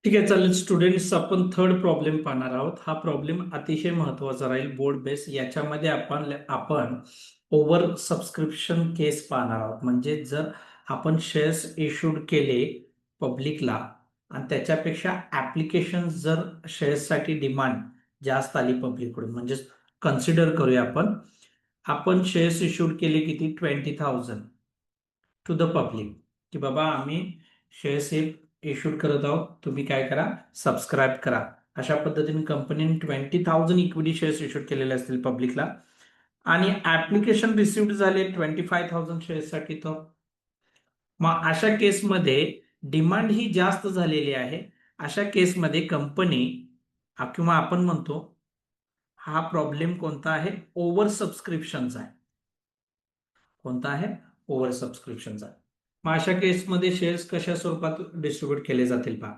ठीक आहे, चालेल स्टुडंट्स. आपण थर्ड प्रॉब्लेम पाहणार आहोत. हा प्रॉब्लेम अतिशय महत्वाचा राहील, बोर्ड बेस. याच्यामध्ये आपण ओव्हर सबस्क्रिप्शन केस पाहणार आहोत. म्हणजे जर आपण शेअर्स इश्यूड केले पब्लिकला आणि त्याच्यापेक्षा ऍप्लिकेशन जर शेअर्ससाठी डिमांड जास्त आली पब्लिककडून, म्हणजे कन्सिडर करूया आपण शेअर्स इश्यूड केले किती, 20,000 टू द पब्लिक, की बाबा आम्ही शेअर्स हे इश्यूड करत आहोत, तुम्ही काय करा, सबस्क्राईब करा. अशा पद्धतीने कंपनीने 20,000 इक्विटी शेअर्स इश्यूड केलेले असतील पब्लिकला आणि ऍप्लिकेशन रिसिव्ह झाले 25,000 शेअर्ससाठी. तर मग अशा केसमध्ये डिमांड ही जास्त झालेली आहे. अशा केसमध्ये कंपनी किंवा आपण म्हणतो हा प्रॉब्लेम कोणता आहे, ओव्हर सबस्क्रिप्शनचा आहे. कोणता आहे, ओव्हर सबस्क्रिप्शनचा. मग अशा केसमध्ये शेअर्स कशा स्वरूपात डिस्ट्रीब्यूट केले जातील पहा.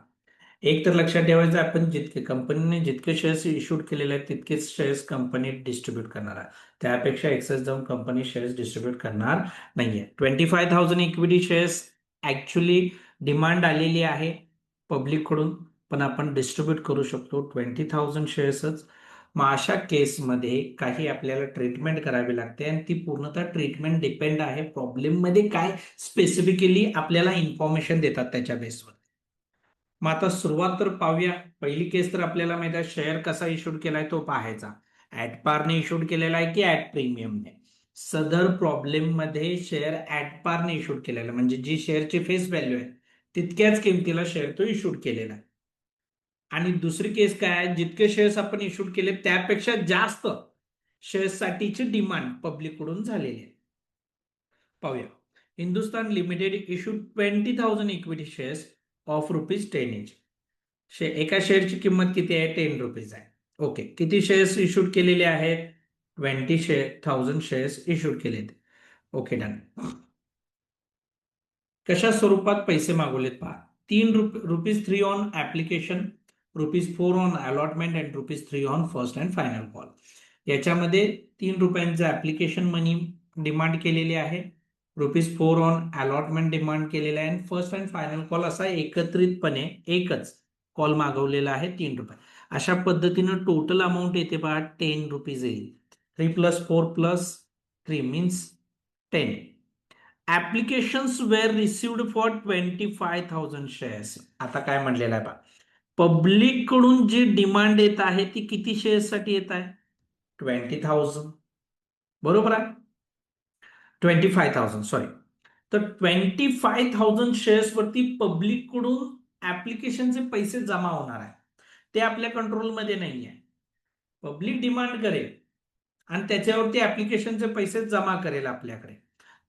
एक तर लक्षात ठेवायचं, आपण कंपनीने जितके शेअर्स इश्यूड केलेले आहेत तितकेच शेअर्स कंपनी डिस्ट्रीब्यूट करणार आहे. त्यापेक्षा एक्सेस जाऊन कंपनी शेअर्स डिस्ट्रीब्यूट करणार नाहीये. 25,000 इक्विटी शेअर्स ऍक्च्युली डिमांड आलेली आहे पब्लिककडून, पण आपण डिस्ट्रीब्यूट करू शकतो 20,000 शेअर्सच. मग अशा केसमध्ये काही आपल्याला ट्रीटमेंट करावी लागते आणि ती पूर्णतः ट्रीटमेंट डिपेंड आहे प्रॉब्लेम मध्ये काय स्पेसिफिकली आपल्याला इन्फॉर्मेशन देतात त्याच्या बेसवर. मग आता सुरुवात तर पाहूया. पहिली केस तर आपल्याला माहिती आहे, शेअर कसा इश्यूड केलाय तो पाहायचा. ऍट पारने इश्यूड केलेला आहे की ऍट प्रीमियमने. सदर प्रॉब्लेम मध्ये शेअर ऍट पारने इश्यूड केलेला, म्हणजे जी शेअरची फेस व्हॅल्यू आहे तितक्याच किमतीला शेअर तो इश्यूड केलेला आहे. आणि दुसरी केस काय आहे, जितके शेअर्स आपण इश्यूड केले त्यापेक्षा जास्त शेअर्ससाठीची डिमांड पब्लिककडून झालेली आहे. पाहूया. Hindustan limited issued 20,000 equity shares of ₹10 each. एका शेअरची किंमत किती आहे, ₹10 आहे. ओके, किती शेअर्स इश्यूड केलेले आहेत, 20,000 शेअर्स इश्यूड केलेत. Okay, done. कशा स्वरूपात पैसे मागवलेत पहा. ₹3 on application, ₹4 on allotment and ₹3 on first and final call. याच्यामध्ये ₹3 ऍप्लिकेशन मनी डिमांड केलेली आहे, ₹4 ऑन अलॉटमेंट डिमांड केलेला आहे आणि फर्स्ट अँड फायनल कॉल असा एकत्रितपणे एकच कॉल मागवलेला आहे ₹3. अशा पद्धतीनं टोटल अमाऊंट येते पहा ₹10 येईल. 3 + 4 + 3 means 10. Applications were received for 25,000 shares. आता काय म्हटलेलं आहे पहा, पब्लिक कडून जी डिमांड येत आहे ती किती शेअर्ससाठी येत आहे, 20,000. बरोबर आहे, 25,000 सॉरी. तर 25,000 शेअर्स वरती पब्लिक कडून ऍप्लिकेशनचे पैसे जमा होणार आहे. ते आपल्या कंट्रोलमध्ये नाही आहे. पब्लिक डिमांड करेल आणि त्याच्यावरती ऍप्लिकेशनचे पैसे जमा करेल आपल्याकडे.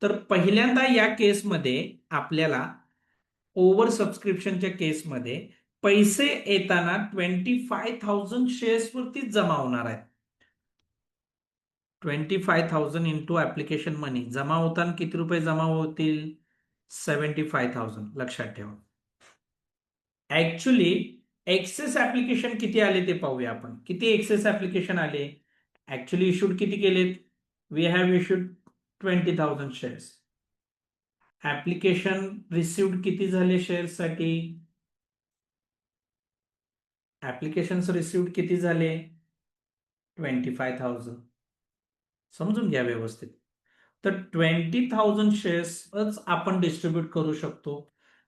तर पहिल्यांदा या केसमध्ये आपल्याला ओव्हर सबस्क्रिप्शनच्या केसमध्ये पैसे येताना 25,000 शेअर्स वरती जमा होणार आहेत. 25,000 इंटू ऍप्लिकेशन मनी जमा होताना किती रुपये जमा होतील, 75,000. लक्षात ठेवा. ऍक्च्युली एक्सेस ऍप्लिकेशन किती आले ते पाहूया आपण. किती एक्सेस ऍप्लिकेशन आले, ऍक्च्युली इश्यूड किती केलेत, we have issued 20,000 shares. Application received किती झाले शेअर्ससाठी, ऍप्लिकेशन रिसिव्ड किती झाले, 25,000. समजून घ्या व्यवस्थित. तर 20,000 शेअर्सच आपण डिस्ट्रीब्यूट करू शकतो.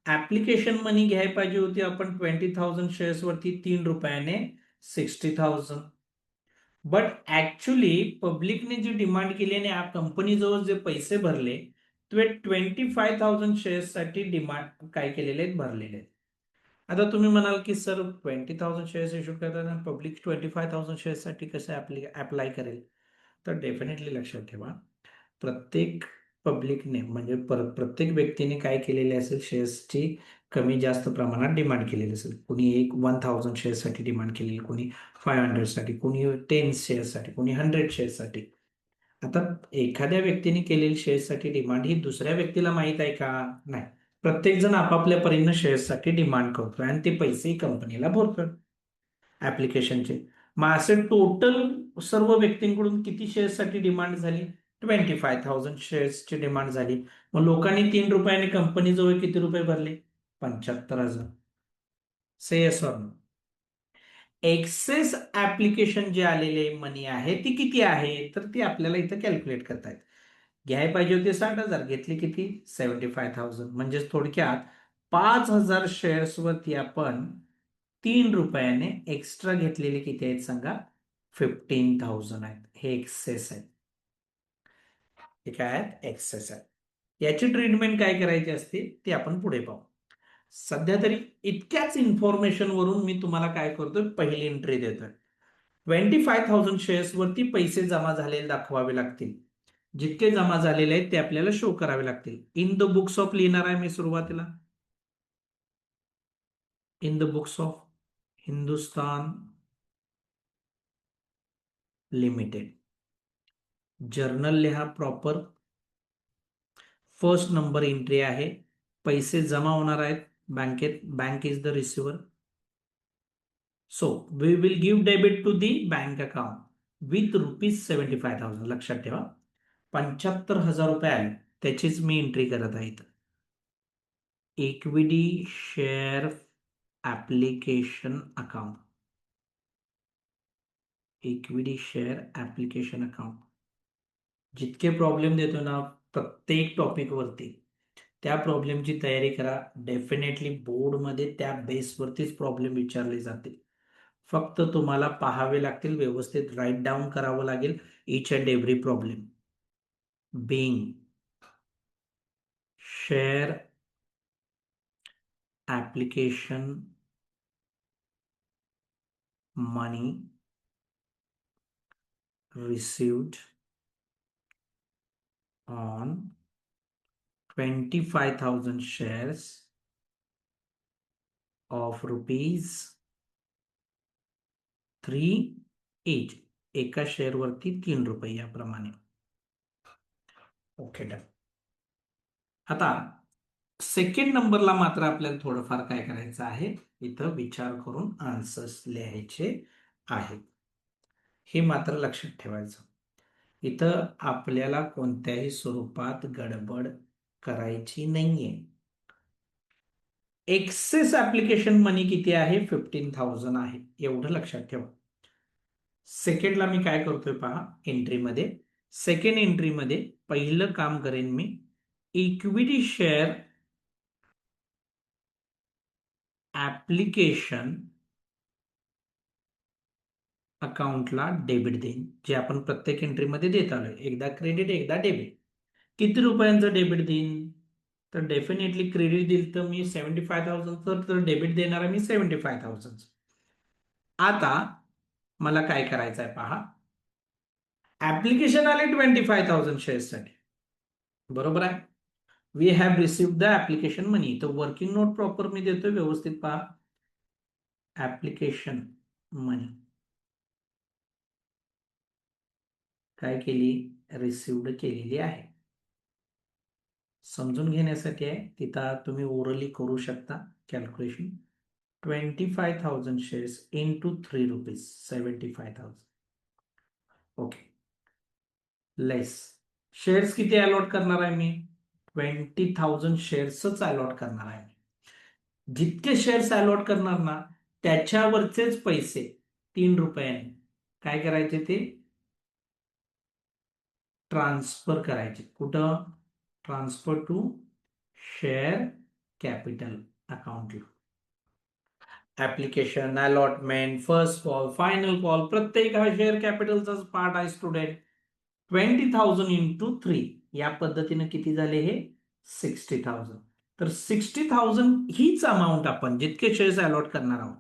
ऍप्लिकेशन मनी घ्यायला पाहिजे होती आपण 20,000 शेअर्स वरती ₹3, 60,000. बट ऍक्च्युली पब्लिकने जी डिमांड केली आणि कंपनीजवळ जे पैसे भरले ते 25,000 शेअर्ससाठी डिमांड काय केलेले आहेत, भरलेले आहेत. आता तुम्ही म्हणाल की सर 20,000 शेअर्स इश्यू करताना पब्लिक 25,000 शेअर्ससाठी कसं अप्लाय करेल. तर डेफिनेटली लक्षात ठेवा, प्रत्येक पब्लिकने म्हणजे प्रत्येक व्यक्तीने काय केलेले असेल, शेअर्सची कमी जास्त प्रमाणात डिमांड केलेली असेल. कोणी 1,000 शेअर्ससाठी डिमांड केलेली, कोणी 500 साठी, कोणी 10 शेअर्ससाठी, कोणी 100 शेअर्ससाठी. आता एखाद्या व्यक्तीने केलेली शेअर्ससाठी डिमांड ही दुसऱ्या व्यक्तीला माहित आहे का, नाही. प्रत्येक जण आपापल्या परीने शेअर्ससाठी डिमांड करतोय आणि ते पैसे कंपनीला भरतोय ऍप्लिकेशनचे. मग असे टोटल सर्व व्यक्तींकडून किती शेअर्ससाठी डिमांड झाली, 25,000 शेअर्सची डिमांड झाली. मग लोकांनी ₹3 कंपनीजवळ किती रुपये भरले, 75,000. Say yes or no. Excess application जे आलेले मनी आहे ती किती आहे, तर ती आपल्याला इथं कॅल्क्युलेट करता येते. घ्याय पाहिजे होते 60,000, घेतली किती 75,000. म्हणजेच थोडक्यात 5,000 शेअर्सवरती आपण ₹3 एक्स्ट्रा घेतलेले किती आहेत सांगा, 15,000 आहेत. हे एक्सेस आहेत. हे काय आहेत, एक्सेस आहेत. याची ट्रीटमेंट काय करायची असते ते आपण पुढे पाहू. सध्या तरी इतक्याच इन्फॉर्मेशन वरून मी तुम्हाला काय करतोय, पहिली एंट्री देतोय. 25,000 शेअर्स वरती पैसे जमा झालेले दाखवावे लागतील. जितके जमा झालेले आहेत ते आपल्याला शो करावे लागतील. इन द बुक्स ऑफ लिहिणार आहे मी सुरुवातीला. In the books of Hindustan limited. Journal लिहा प्रॉपर. फर्स्ट नंबर एंट्री आहे. पैसे जमा होणार आहेत बँकेत. Bank is the receiver. So we will give debit to the bank account with ₹75,000. लक्षात ठेवा, 75,000 आले, त्याचीच मी एंट्री करत आहे इथं. Equity share application account. Equity share application account. जितके प्रॉब्लेम देतो ना प्रत्येक टॉपिक वरती, त्या प्रॉब्लेमची तयारी करा. डेफिनेटली बोर्डमध्ये त्या बेसवरतीच प्रॉब्लेम विचारले जातील. फक्त तुम्हाला पाहावे लागतील, व्यवस्थित राईट डाऊन करावं लागेल each and every problem. Being share application money received on 25,000 shares of ₹3 each. एका शेअरवरती ₹3 याप्रमाणे. Okay done. आता सेकंड नंबरला मात्र आपल्याला थोडंफार काय करायचं आहे, इथं विचार करून आन्सर्स लिहायचे आहेत. हे मात्र लक्षात ठेवायचं. इथं आपल्याला कोणत्याही स्वरूपात गडबड करायची नाहीये. एक्सेस ऍप्लिकेशन मनी किती आहे, 15,000 आहे, एवढं लक्षात ठेवा. सेकंडला मी काय करतोय पहा, एंट्रीमध्ये. सेकंड एंट्रीमध्ये पहिलं काम करेन मी, इक्विटी शेअर ऍप्लिकेशन अकाउंटला डेबिट देईन, जे आपण प्रत्येक एंट्रीमध्ये देत आलोय. एकदा क्रेडिट एकदा डेबिट. किती रुपयांचं डेबिट देईन, तर डेफिनेटली क्रेडिट दिल तर मी 75,000, तर डेबिट देणार आहे मी 75,000. आता मला काय करायचं आहे पहा, ऍप्लिकेशन आले 25,000 शेअर्ससाठी, बरोबर आहे. We have receive the application money. तर वर्किंग नोट प्रॉपर मी देतोय, व्यवस्थित पहा. ऍप्लिकेशन मनी काय केली, रिसिव्ड केलेली आहे. समजून घेण्यासाठी आहे, तिथं तुम्ही ओरली करू शकता कॅल्क्युलेशन. 25,000 shares into ₹3, 75,000. ओके. लेस शेअर्स किती अलॉट करणार आहे मी, 20,000 शेअर्सच अलॉट करणार आहे. जितके शेअर्स अलॉट करणार ना त्याच्यावरचेच पैसे ₹3 काय करायचे, ते ट्रान्सफर करायचे. कुठं, ट्रान्सफर टू शेअर कॅपिटल अकाउंटला. Application, allotment, first call, final call, प्रत्येक हा शेअर कॅपिटलचाच पार्ट आहे स्टुडंट. 20,000 इंटू 3 या पद्धतीने किती झाले हे, 60,000. तर 60,000 हीच अमाऊंट आपण जितके शेअर्स अलॉट करणार आहोत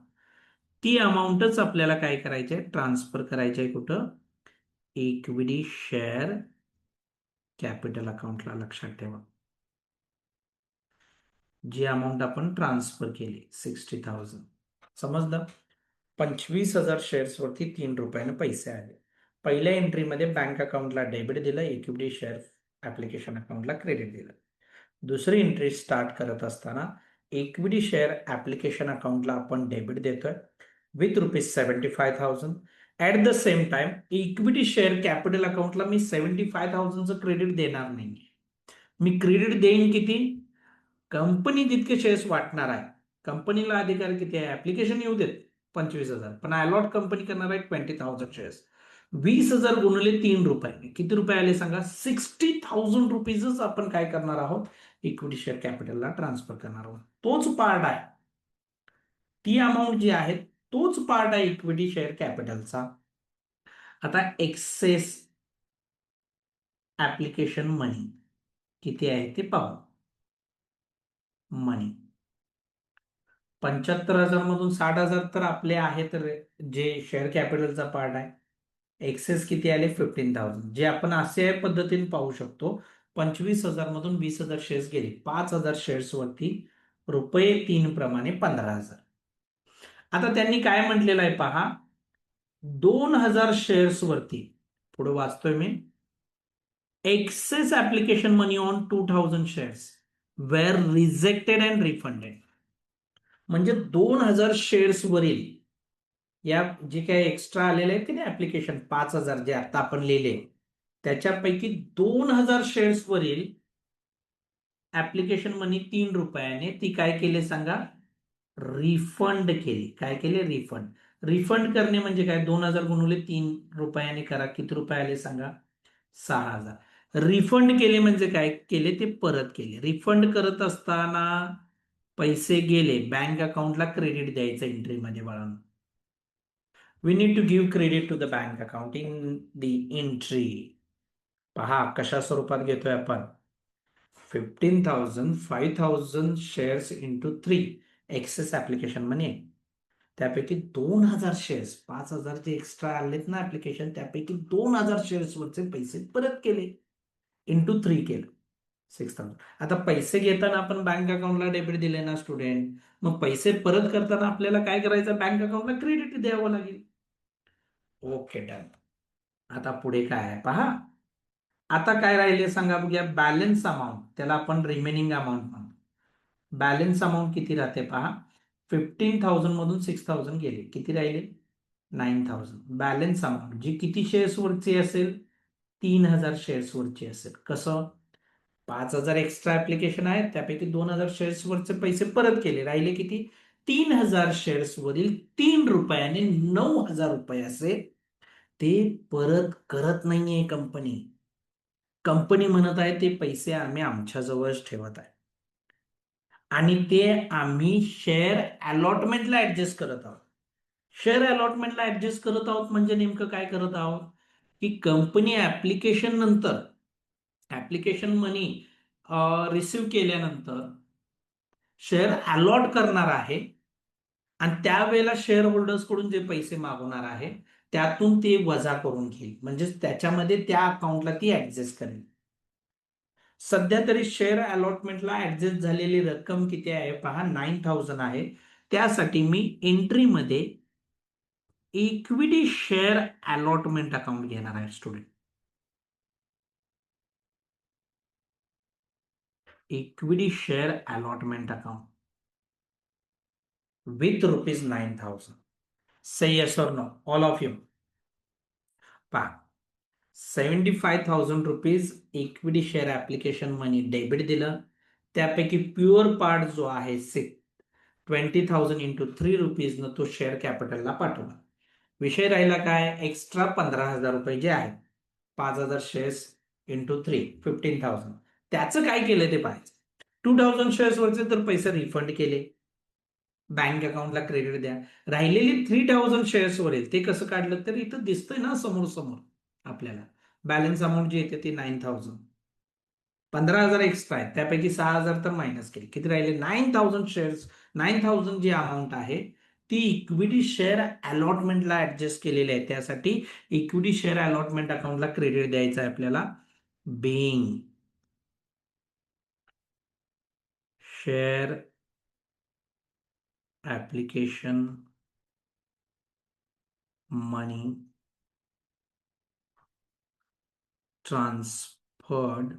ती अमाऊंटच आपल्याला काय करायचे, ट्रान्सफर करायचे आहे. कुठं, इक्विटी शेअर कॅपिटल अकाउंटला. लक्षात ठेवा, जी अमाऊंट आपण ट्रान्सफर केली 60,000. समजलं. 25,000 शेअर्स वरती ₹3 पैसे आले. पहिल्या एंट्रीमध्ये बँक अकाउंटला डेबिट दिलं, इक्विटी शेअर ऍप्लिकेशन अकाउंटला क्रेडिट दिलं. दुसरी एंट्री स्टार्ट करत असताना इक्विटी शेअर ऍप्लिकेशन अकाउंटला आपण डेबिट देतोय with ₹75,000. At the same time equity share capital अकाउंटला मी 75,000चं क्रेडिट देणार नाही. मी क्रेडिट देईन किती, कंपनी जितके शेअर्स वाटणार आहे कंपनीला अधिकार किती आहे? ऍप्लिकेशन येऊ देत 25,000, पण अलॉट कंपनी करणार आहे 20,000 शेअर्स. 20,000 गुणिले 3 रुपये किती रुपये आले सांगा? 60,000 रुपीजच आपण काय करणार आहोत? इक्विटी शेअर कॅपिटलला ट्रान्सफर करणार आहोत. तोच पार्ट आहे, ती अमाऊंट जी आहे तोच पार्ट आहे इक्विटी शेअर कॅपिटलचा. आता एक्सेस ऍप्लिकेशन मनी किती आहे ते पाहू. मनी 75,000 मधून 60,000 तर आपले आहेत जे शेअर कॅपिटलचा पार्ट आहे. एक्सेस किती आले? 15,000, जे आपण असे पद्धतीने पाहू शकतो. 25,000 मधून 20,000 शेअर्स गेले, 5,000 शेअर्स वरती ₹3 प्रमाणे 15,000. आता त्यांनी काय म्हटलेलं आहे पहा, 2,000 शेअर्स वरती, पुढे वाचतोय मी, excess application money on 2,000 shares were rejected and refunded. म्हणजे 2,000 शेअर्स वरील या जे काही एक्स्ट्रा आलेले आहेत की नाही ऍप्लिकेशन 5,000 जे आता आपण लिहिले, त्याच्यापैकी 2,000 शेअर्स वरील ऍप्लिकेशन मनी 3 रुपयाने ती काय केले सांगा? रिफंड केली. काय केले? रिफंड. रिफंड करणे म्हणजे काय? 2,000 गुणिले 3 रुपयाने करा, किती रुपये आले सांगा? 6,000. रिफंड केले म्हणजे काय केले? ते परत केले. रिफंड करत असताना पैसे गेले, बँक अकाउंटला क्रेडिट द्यायचं एंट्रीमध्ये बाळांनो. We need to give credit to the bank account in the entry. पहा कशा स्वरूपात घेतोय आपण. 15,000, 5,000 shares into 3 excess application money. त्यापैकी 2,000 शेअर्स, 5,000 जे एक्स्ट्रा आलेत ना ऍप्लिकेशन, त्यापैकी 2,000 शेअर्स वरचे पैसे परत केले, इंटू 3 केलं, 6,000. आता पैसे घेताना आपण बँक अकाउंटला डेबिट दिले ना स्टुडंट, मग पैसे परत करताना आपल्याला काय करायचं? बँक अकाउंटला क्रेडिट द्यावं लागेल. Okay, done. आता पुढे काय आहे पहा. आता काय राहिले सांगा बघूया? बॅलन्स अमाऊंट, त्याला आपण रिमेनिंग अमाऊंट म्हणतो. बॅलन्स अमाऊंट किती राहते पहा. 15,000 मधून 6,000 गेले, किती राहिले? 9,000. बॅलन्स अमाऊंट जी किती शेअर्स वरची असेल? 3,000 शेअर्स वरची असेल. कसं? 5,000 एक्स्ट्रा ऍप्लिकेशन आहेत, त्यापैकी 2,000 शेअर्स वरचे पैसे परत केले, राहिले किती? 3,000 शेअर्स वरील 3 रुपयाने 9,000 रुपये असे ते परत करत नाहीये कंपनी. कंपनी म्हणत आहे ते पैसे आम्ही आमच्याजवळच ठेवत आहे आणि ते आम्ही शेअर अलॉटमेंटला ऍडजस्ट करत आहोत. शेअर अलॉटमेंटला ऍडजस्ट करत आहोत म्हणजे नेमकं काय करत आहोत? की कंपनी ऍप्लिकेशन नंतर, ऍप्लिकेशन मनी रिसिव्ह केल्यानंतर शेअर अलॉट करणार आहे आणि त्यावेळेला शेअर होल्डर्स कडून जे पैसे मागवणार आहे त्यातून ते वजा करून घेईल, म्हणजे त्याच्यामध्ये त्या अकाउंटला ती ऍडजस्ट करेल. सध्या तरी शेअर अलॉटमेंटला ऍडजस्ट झालेली रक्कम किती आहे पहा? 9,000 आहे. त्यासाठी मी एंट्रीमध्ये इक्विटी शेअर अलॉटमेंट अकाउंट घेणार आहे student. Equity share allotment account with ₹9,000. Say yes और नो ऑल ऑफ यू. पहा, 75,000 इक्विटी शेअर ऍप्लिकेशन मनी डेबिट दिलं, त्यापैकी प्युअर पार्ट जो आहे 20,000 इंटू 3 रुपीज न तो शेअर कॅपिटलला पाठवला. विषय राहिला काय? एक्स्ट्रा 15,000 रुपये जे आहेत, 5,000 शेअर्स इंटू 3, 15,000, त्याचं काय केलं ते पाहायचं. 2,000 शेअर्स वरचे तर पैसे रिफंड केले, बँक अकाउंटला क्रेडिट द्या. राहिलेली 3,000 शेअर्स वरील ते कसं काढलं? तर इथं दिसतंय ना समोर समोर आपल्याला. बॅलन्स अमाऊंट जी येते ती 9,000, 15,000 एक्स्ट्रा आहेत, त्यापैकी 6,000 तर मायनस केले, किती राहिले? 9,000 शेअर्स. 9,000 जी अमाऊंट आहे ती इक्विटी शेअर अलॉटमेंटला ऍडजस्ट केलेली आहे, त्यासाठी इक्विटी शेअर अलॉटमेंट अकाउंटला क्रेडिट द्यायचं आहे आपल्याला. Being share application money transferred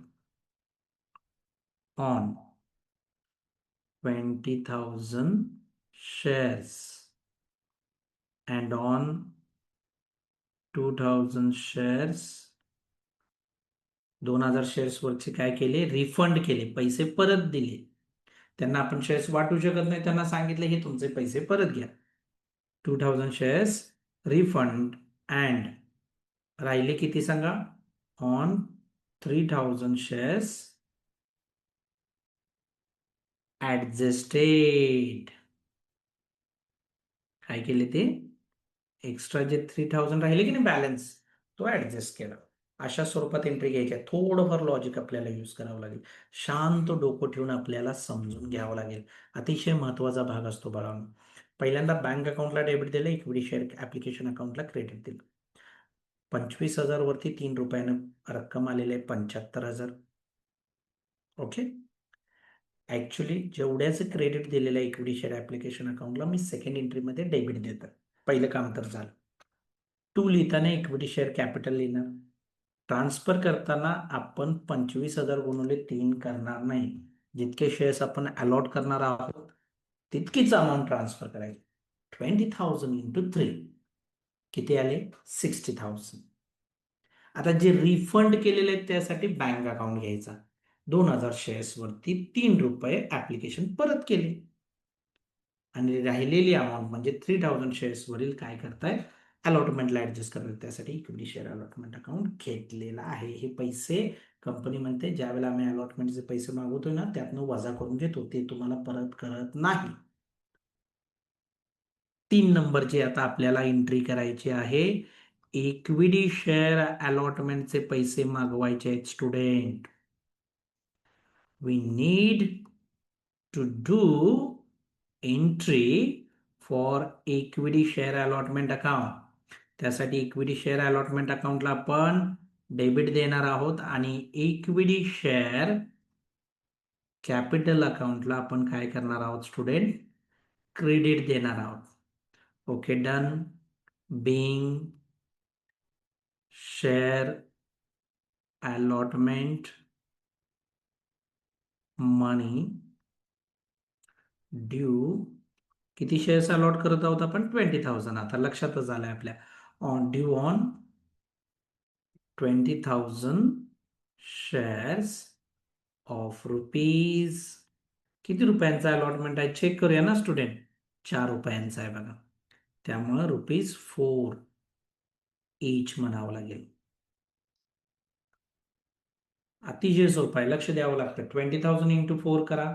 on 20,000 shares and on 2,000 shares, 2,000 shares वरचे काय केले? रिफंड केले, पैसे परत दिले. त्यांना आपण शेअर्स वाटू शकत नाही. त्यांना सांगितले हे तुमचे पैसे परत घ्या. 2000 शेअर्स रिफंड अँड राहिले किती सांगा? On 3000 shares adjusted. काय केले ते? एक्स्ट्रा जे 3000 राहिले की नाही बॅलन्स, तो ऍडजस्ट केला. अशा स्वरूपात एंट्री घ्यायची. थोडंफार लॉजिक आपल्याला यूज करावं लागेल. शांत डोकं ठेवून आपल्याला समजून घ्यावं लागेल. अतिशय महत्वाचा भाग असतो बाळांनो. पहिल्यांदा बँक अकाउंटला डेबिट दिलं, इक्विटी शेअर ऍप्लिकेशन अकाउंटला क्रेडिट दिलं. 25,000 वरती 3 रुपयानं रक्कम आलेली आहे 75,000. ओके. ऍक्च्युली जेवढ्याचं क्रेडिट दिलेलं आहे इक्विटी शेअर ऍप्लिकेशन अकाउंटला, मी सेकंड एंट्रीमध्ये डेबिट देतो. पहिलं काम तर झालं. 2 लिहिताना इक्विटी शेअर कॅपिटल लिहिणार. ट्रान्सफर करताना आपण 25,000 गुणिले 3 करणार नाही. जितके शेअर्स आपण अलॉट करणार आहोत तितकीच अमाऊंट ट्रान्सफर करायची. 20,000 इंटू 3 किती आले? 60,000. आता जे रिफंड केलेले आहेत त्यासाठी बँक अकाउंट घ्यायचा. 2,000 शेअर्स वरती 3 रुपये ऍप्लिकेशन परत केले आणि राहिलेली अमाऊंट म्हणजे 3000 शेअर्स वरील काय करताय? अलॉटमेंटला ऍडजस्ट करतात. त्यासाठी इक्विटी शेअर अलॉटमेंट अकाउंट घेतलेला आहे. हे पैसे कंपनी म्हणते ज्यावेळेला आम्ही अलॉटमेंटचे पैसे मागवतोय ना त्यातनं वजा करून घेतो, ते तुम्हाला परत करत नाही. 3 नंबरची आता आपल्याला एंट्री करायची आहे. इक्विटी शेअर अलॉटमेंटचे पैसे मागवायचे आहेत student. We need to do entry for equity share allotment account. त्यासाठी इक्विटी शेअर अलॉटमेंट अकाउंटला आपण डेबिट देणार आहोत आणि इक्विटी शेअर कॅपिटल अकाउंटला आपण काय करणार आहोत स्टुडंट? क्रेडिट देणार आहोत. Okay, done. Being share allotment money due. किती शेअर्स अलॉट करत आहोत आपण? 20,000. आता लक्षातच आलंय आपल्या. On due on 20,000 shares of rupees. किती रुपयांचा अलॉटमेंट आहे चेक करूया ना स्टुडंट? 4 रुपयांचा आहे बघा. त्यामुळे ₹4 इच म्हणावं लागेल. अतिशय सोपं आहे, लक्ष द्यावं लागतं. 20,000 इंटू 4 करा.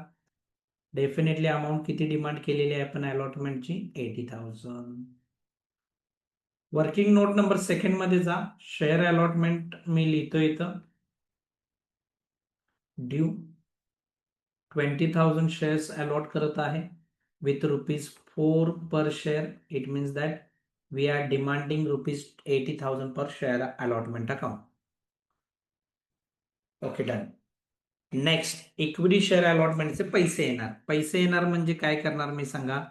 डेफिनेटली अमाऊंट किती डिमांड केलेली आहे आपण अलॉटमेंटची? 80,000. वर्किंग नोट नंबर सेकंड मध्ये जा. शेअर अलॉटमेंट मी लिहितो इथं. ड्यू 20,000 शेअर्स अलॉट करत आहे with ₹4 per share. It means that we are demanding ₹80,000 per share allotment account. Okay, done. Next equity share अलॉटमेंटचे पैसे येणार. पैसे येणार म्हणजे काय करणार मी सांगा?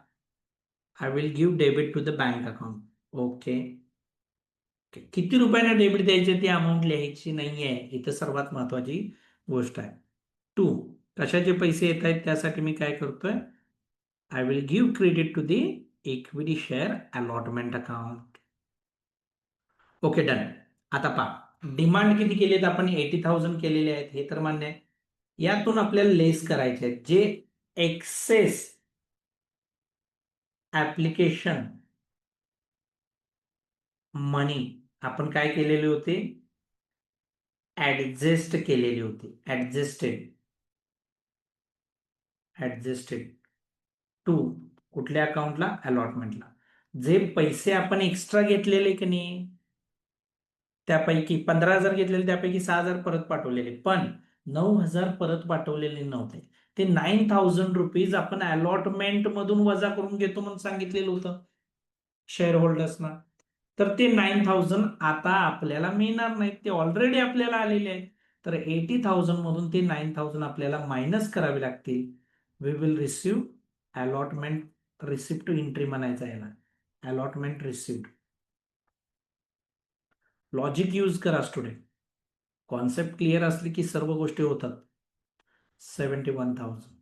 I will give debit to the bank account. Okay. किती रुपयाने डेबिट द्यायचे ती अमाऊंट लिहायची नाहीये. इथं सर्वात महत्वाची गोष्ट आहे. 2 कशाचे पैसे येत आहेत त्यासाठी मी काय करतोय? I will give credit to the equity share allotment account. Okay, done. आता पहा डिमांड किती केलेत आपण? 80,000 केलेले आहेत, हे तर मान्य आहे. यातून आपल्याला लेस करायचे आहेत जे एक्सेस ऍप्लिकेशन मनी आपण काय केलेले होते? ऍडजस्ट केलेली होती. ऍडजस्टेड टू कुठल्या अकाउंटला? अलॉटमेंटला. जे पैसे आपण एक्स्ट्रा घेतलेले की नाही त्यापैकी 15,000 घेतलेले त्यापैकी 6,000 परत पाठवलेले, पण 9,000 परत पाठवलेले नव्हते. ते 9,000 रुपीज आपण अलॉटमेंट मधून वजा करून घेतो म्हणून सांगितलेलं होतं शेअर होल्डर्सना. तर ते 9,000 आता आपल्याला मिळणार नाहीत. ते ऑलरेडी आपल्याला आलेले आहेत. तर 80,000 मधून ते 9,000 आपल्याला मायनस करावे लागतील. We will receive allotment receipt to entry म्हणायचं आहे ना. Allotment receipt. लॉजिक यूज करा स्टुडंट. कॉन्सेप्ट क्लिअर असली की सर्व गोष्टी होतात. 71,000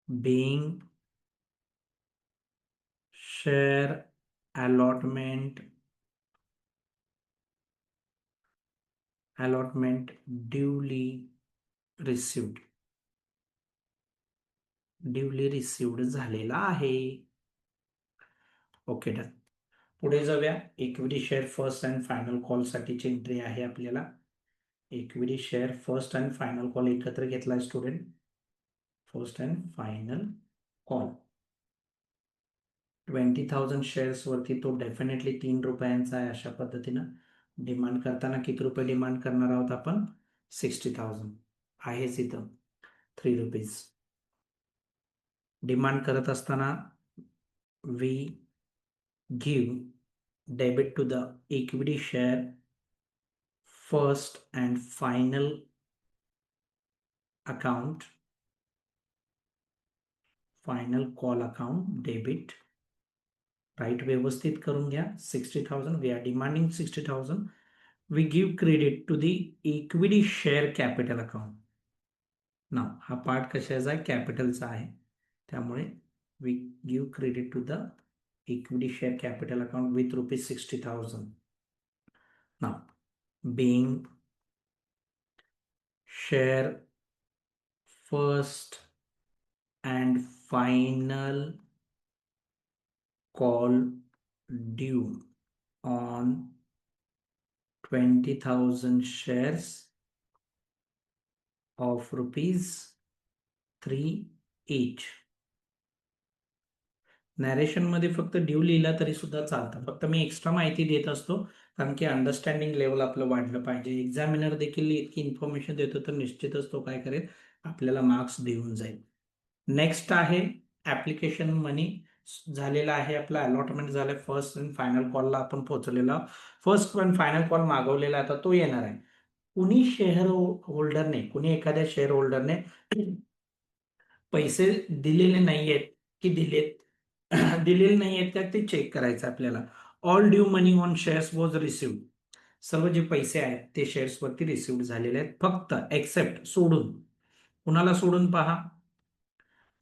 being share allotment duly received. Duly received झालेला आहे. Okay done. पुढे जाऊया. Equity share first and final call साठीची एंट्री आहे आपल्याला. Equity share first and final call एकत्र घेतलाय student. First and final call 20,000 shares वरती तो डेफिनेटली 3 रुपयांचा आहे. अशा पद्धतीनं डिमांड करताना किती रुपये डिमांड करणार आहोत आपण? 60,000 आहेच इथं 3 रुपीज डिमांड करत असताना we give debit to the equity share first and final account, final call account debit. Right, व्यवस्थित करून घ्या. 60,000 we are demanding 60,000. We give credit to the equity share capital account. ना हा पार्ट कशाचा आहे? कॅपिटलचा आहे. त्यामुळे we give credit to the equity share capital account with ₹60,000. ना being share first and final call due on 20,000 shares of ₹3 each. Narration मध्ये फक्त ड्यू लिहिला तरी सुद्धा चालतं. फक्त मी एक्स्ट्रा माहिती देत असतो कारण की अंडरस्टँडिंग लेवल आपलं वाढलं पाहिजे. एक्झामिनर देखील इतकी इन्फॉर्मेशन देतो तर निश्चितच तो काय करेल? आपल्याला मार्क्स देऊन जाईल. नेक्स्ट आहे ऍप्लिकेशन मनी झालेला आहे. आपला अलॉटमेंट झालं. फर्स्ट अँड फायनल कॉलला आपण पोहोचलेलो. फर्स्ट अँड फायनल कॉल मागवलेला आता तो येणार आहे. कुणी शेअर होल्डरने, कुणी एखाद्या शेअर होल्डरने पैसे दिलेले नाहीयेत की दिलेत दिलेले नाहीयेत का ते चेक करायचं आपल्याला. All due money on shares was received. सर्व जे पैसे आहेत ते शेअर्स वरती रिसिव्ड झालेले आहेत. फक्त एक्सेप्ट सोडून. कुणाला सोडून? पहा,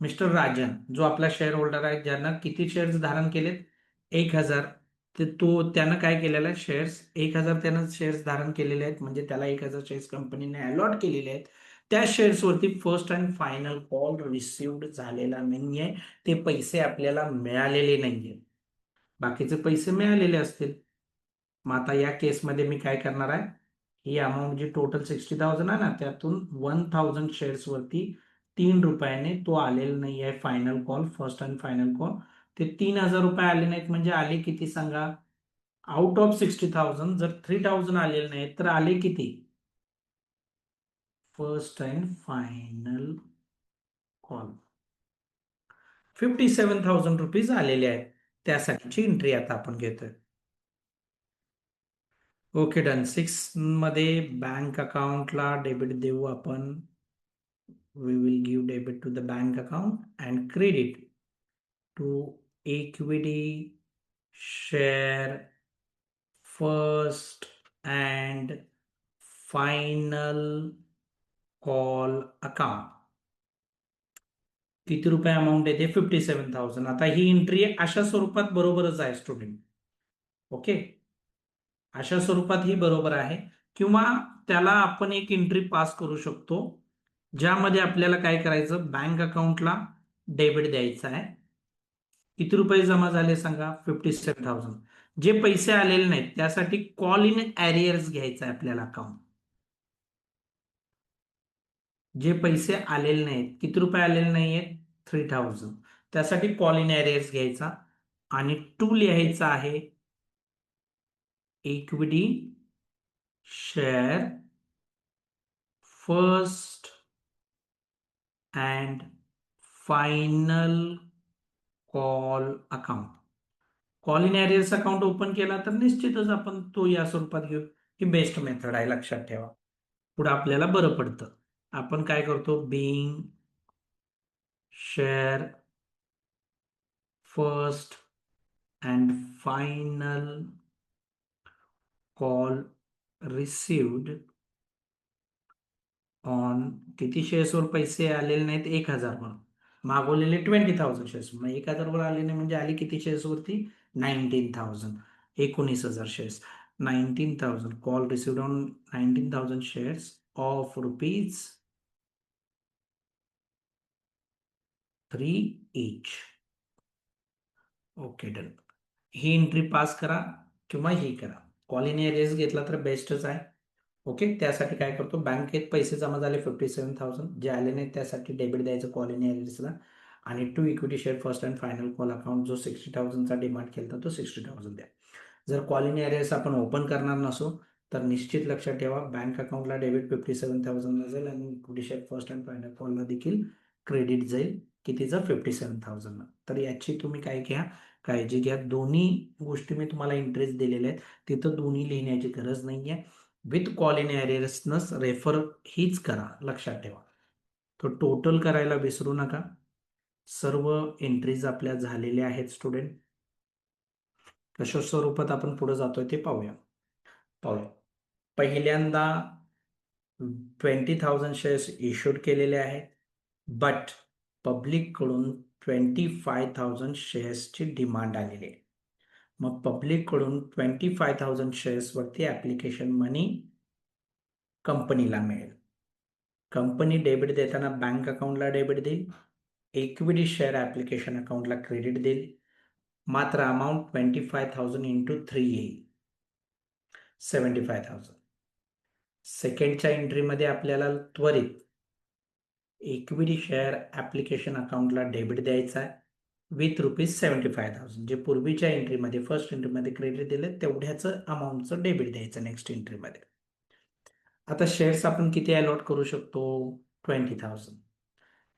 मिस्टर राजन जो आपला शेअर होल्डर आहे, ज्यांना किती शेअर्स धारण केलेत? 1,000. ते त्यानं काय केलेलं आहे? शेअर्स 1,000 त्यानं शेअर्स धारण केलेले आहेत, म्हणजे त्याला 1,000 शेअर्स कंपनीने अलॉट केलेले आहेत. त्या शेअर्सवरती first and final call received झालेला नाहीये. ते पैसे आपल्याला मिळालेले नाहीये. बाकीचे पैसे मिळालेले असतील. मग आता या केसमध्ये मी काय करणार आहे? ही अमाऊंट जी टोटल 60,000 आहे ना, त्यातून 1,000 शेअर्स वरती 3 रुपयाने तो आलेला नाही आहे final call, first and final call. ते 3,000 रुपये आले नाहीत म्हणजे आले किती सांगा? आउट ऑफ 60,000 जर 3,000 आलेले नाहीत तर आले किती? First and final call 57,000 rupees आलेले आहेत. त्यासाठीची एंट्री आता आपण घेतोय. Okay done. 6 मध्ये बँक अकाउंटला डेबिट देऊ आपण. We will give debit to the bank account and credit to equity share first and final call account. किती रुपये अमाऊंट येते? 57,000. आता ही एंट्री अशा स्वरूपात बरोबरच आहे स्टुडंट. ओके, अशा स्वरूपात ही बरोबर आहे. किंवा त्याला आपण एक एंट्री पास करू शकतो ज्यामध्ये आपल्याला काय करायचं? बँक अकाउंटला डेबिट द्यायचं आहे. किती रुपये जमा झाले सांगा? 57,000. जे पैसे आलेले नाहीत त्यासाठी कॉल इन ॲरियर्स घ्यायचं आहे आपल्याला अकाउंट. जे पैसे आलेले नाहीत, किती रुपये आलेले नाहीयेत? 3,000. त्यासाठी कॉल इन ॲरियर्स घ्यायचा आणि टू लिहायचा आहे equity share first and final call account. Call in arrears account open केला तर निश्चितच आपण तो या स्वरूपात घेऊ. ही बेस्ट मेथड आहे, लक्षात ठेवा. पुढे आपल्याला बरं पडतं. आपण काय करतो? Being share first and final call received on किती शेअर्सवर पैसे आलेले नाहीत? 1,000 वर. मागवलेले 20,000 शेअर्स. मग 1,000 वर आले नाही म्हणजे आले किती शेअर्सवरती? 19,000. 19,000 shares. 19,000 call received on 19,000 shares of rupees 3 each. Okay done. He entry pass करा किंवा ही करा. कॉल इन एरियर्स घेतला तर बेस्टच आहे. ओके, त्यासाठी काय करतो, बँकेत पैसे जमा झाले 57,000 जे आले नाही त्यासाठी डेबिट द्यायचं कॉल इन एरियर्सला, आणि to equity share first and final call account जो 60,000चा डिमांड केला तो 60,000 द्या. जर कॉल इन एरियर्स आपण ओपन करणार नसो तर निश्चित लक्षात ठेवा बँक अकाउंटला डेबिट 57,000 जाईल आणि equity share first and final कॉलला देखील क्रेडिट जाईल कितीचं, 57,000. तर याची तुम्ही काय घ्या, काळजी घ्या. दोन्ही गोष्टी मी तुम्हाला इंटरेस्ट दिलेल्या आहेत, तिथं दोन्ही लिहिण्याची गरज नाहीये. विथ कॉल इन एरियर्सनच रेफर हीच करा, लक्षात ठेवा. तो टोटल करायला विसरू नका. सर्व एंट्रीज आपल्या झालेल्या आहेत स्टुडंट. कशा स्वरूपात आपण पुढे जातोय ते पाहूया. पहिल्यांदा 20,000 शेअर्स इश्यूड केलेले आहेत, बट पब्लिककडून 25,000 शेअर्सची डिमांड आलेली आहे. मग पब्लिककडून 25,000 शेअर्सवरती ॲप्लिकेशन मनी कंपनीला मिळेल. कंपनी डेबिट देताना बँक अकाउंटला डेबिट देईल, इक्विटी शेअर ॲप्लिकेशन अकाउंटला क्रेडिट देईल. मात्र अमाऊंट 25,000 इंटू 3 येईल, 75,000. सेकंडच्या एंट्रीमध्ये आपल्याला त्वरित इक्विटी शेअर ॲप्लिकेशन अकाउंटला डेबिट द्यायचा आहे विथ ₹75,000. जे पूर्वीच्या एंट्रीमध्ये फर्स्ट एंट्रीमध्ये क्रेडिट दिले तेवढ्याचं अमाऊंटचं डेबिट द्यायचं नेक्स्ट एंट्रीमध्ये. आता शेअर्स आपण किती अलॉट करू शकतो, 20,000.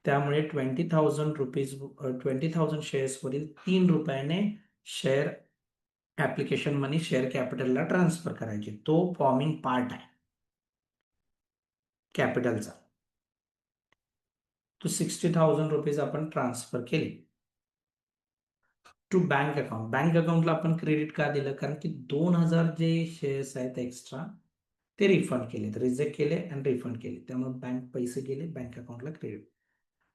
त्यामुळे 20,000 शेअर्सवरील ₹3 शेअर ॲप्लिकेशन मनी शेअर कॅपिटलला ट्रान्सफर करायची. तो फॉर्मिंग पार्ट आहे कॅपिटलचा. तो ₹60,000 आपण ट्रान्सफर केले टू बँक अकाउंट. बँक अकाउंटला आपण क्रेडिट का दिलं, कारण की 2,000 जे शेअर्स आहेत एक्स्ट्रा ते रिफंड केले, रिजेक्ट केले आणि रिफंड केले. त्यामुळे बँक पैसे गेले, बँक अकाउंटला क्रेडिट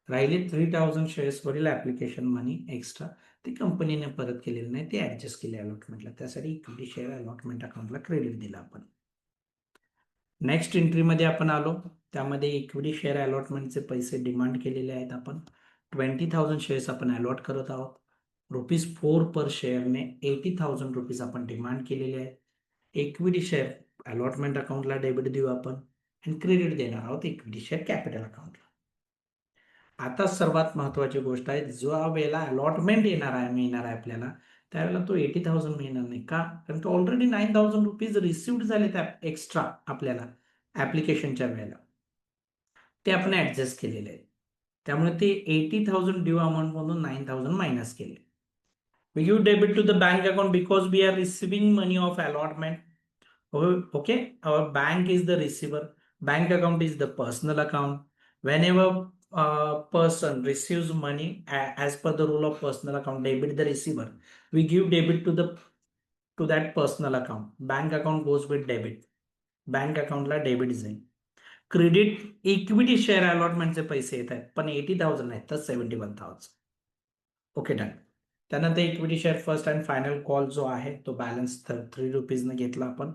राहिले. 3,000 शेअर्सवरील ॲप्लिकेशन मनी एक्स्ट्रा ते कंपनीने परत केलेलं नाही, ते ॲडजस्ट केले अलॉटमेंटला. त्यासाठी इक्विटी शेअर अलॉटमेंट अकाउंटला क्रेडिट दिलं आपण. नेक्स्ट एंट्रीमध्ये आपण आलो, त्यामध्ये इक्विटी शेअर अलॉटमेंटचे पैसे डिमांड केलेले आहेत आपण. 20,000 शेअर्स आपण अलॉट करत आहोत. ₹4 पर शेअरने ₹80,000 आपण डिमांड केलेले आहेत. इक्विटी शेअर अलॉटमेंट अकाउंटला डेबिट देऊ आपण आणि क्रेडिट देणार आहोत इक्विटी शेअर कॅपिटल अकाउंटला. आता सर्वात महत्वाची गोष्ट आहे, जो वेळेला अलॉटमेंट मिळणार आहे आपल्याला, त्यावेळेला तो 80,000 मिळणार नाही. का? कारण की ऑलरेडी ₹9,000 रिसिव्ड झाले त्या एक्स्ट्रा आपल्याला ऍप्लिकेशनच्या वेळेला, ते आपण ऍडजस्ट केलेले आहे. त्यामुळे ते 80,000 ड्यू अमाऊंट मधून 9,000 मायनस केले. We give debit to the bank account because we are receiving money of allotment. Okay, our bank is the receiver. Bank account is the personal account. Whenever a person receives money as per the rule of personal account, debit the receiver. We give debit to that personal account. Bank account goes with debit. Bank account ला debit जाईल. Credit equity share अलॉटमेंटचे पैसे येत आहेत, पण 80,000 आहेत तर 71,000. Okay done. त्यानंतर equity share first and final call जो आहे तो बॅलन्स ₹3 घेतला आपण,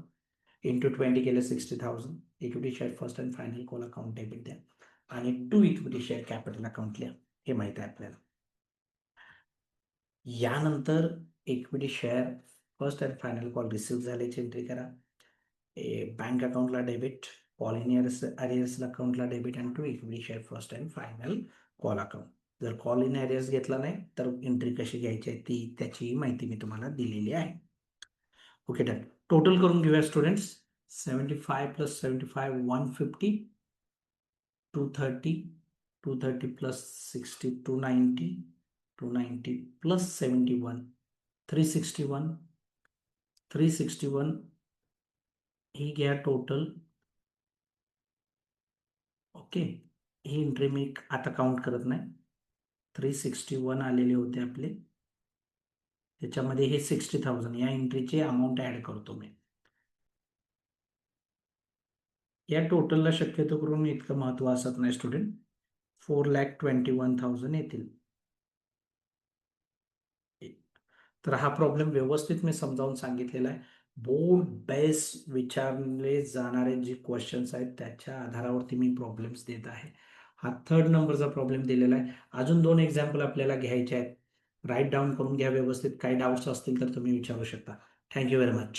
इंटू 20 केले 60,000. Equity share first and final call account debit द्या आणि to equity share capital account लिहा, हे माहित आहे आपल्याला. यानंतर equity share first and final call receive झाल्याची एंट्री करा. बँक अकाउंटला डेबिट, कॉल इन एरियर्स अकाउंटला डेबिट आणि to equity share first and final call account. जर कॉल इन एरियर्स घेतला नाही तर एंट्री कशी घ्यायची आहे त्याची माहिती मी तुम्हाला दिलेली आहे. Okay done. टोटल करून घेऊया स्टुडंट्स. 75 प्लस 75 150, 230, 230 प्लस 60 290, 290 प्लस 71 361, 361 ही घ्या टोटल. ओके, ही एंट्री मी आता काउंट करत नाही. 361 आलेले होते आपले, त्याच्यामध्ये हे 60,000 या एंट्रीची अमाऊंट ऍड करतो मी. या टोटलला शक्यतो करून इतकं महत्व असत नाही स्टुडंट. 4,21,000 येतील. तर हा प्रॉब्लेम व्यवस्थित मी समजावून सांगितलेला आहे. बोर्ड बेस विचारले जाणारे जे क्वेश्चन्स आहेत त्याच्या आधारावरती मी प्रॉब्लेम्स देत आहे. हा 3rd नंबरचा प्रॉब्लेम दिलेला आहे. अजून 2 एक्झाम्पल आपल्याला घ्यायचे आहेत. राईट डाऊन करून घ्या व्यवस्थित. काही डाउट्स असतील तर तुम्ही विचारू शकता. Thank you very much.